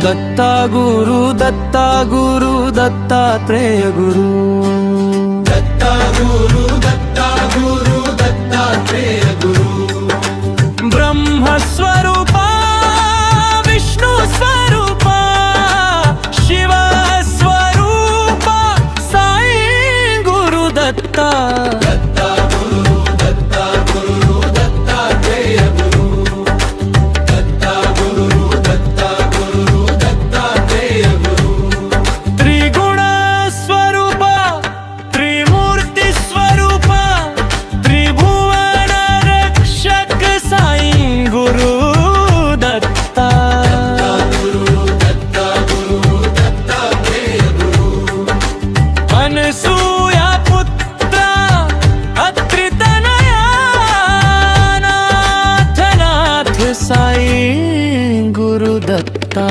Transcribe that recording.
दत्ता गुरु दत्तात्रेय गुरु, दत्ता गुरु दत्तात्रेय गुरु, ब्रह्मस्वरूपा विष्णु स्वरूपा शिव स्वरूपा साई गुरु दत्ता, दत्ता गुरु दत्तात्रेय गुरु, दत्ता गुरु दत्तात्रेय गुरु, त्रिगुण स्वरूपा त्रिमूर्ति स्वरूपा त्रिभुवन रक्षक साई गुरु दत्ता, गुरु दत्तात्रेय गुरु, अनसूया पुत्रा अत्रितनया नाथ साई गुरु दत्ता।